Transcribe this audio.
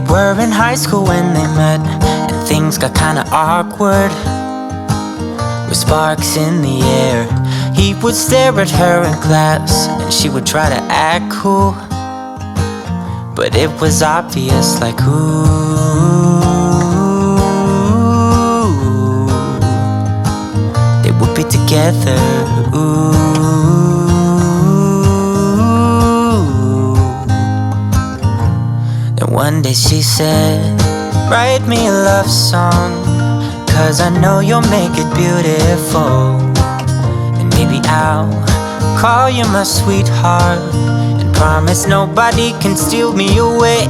were in high school when they met, and things got kinda awkward. With sparks in the air, he would stare at her in class, and she would try to act cool. But it was obvious, like, ooh, they would be together, ooh. Then one day she said, write me a love song, 'cause I know you'll make it beautiful. And maybe I'll call you my sweetheart, and promise nobody can steal me away.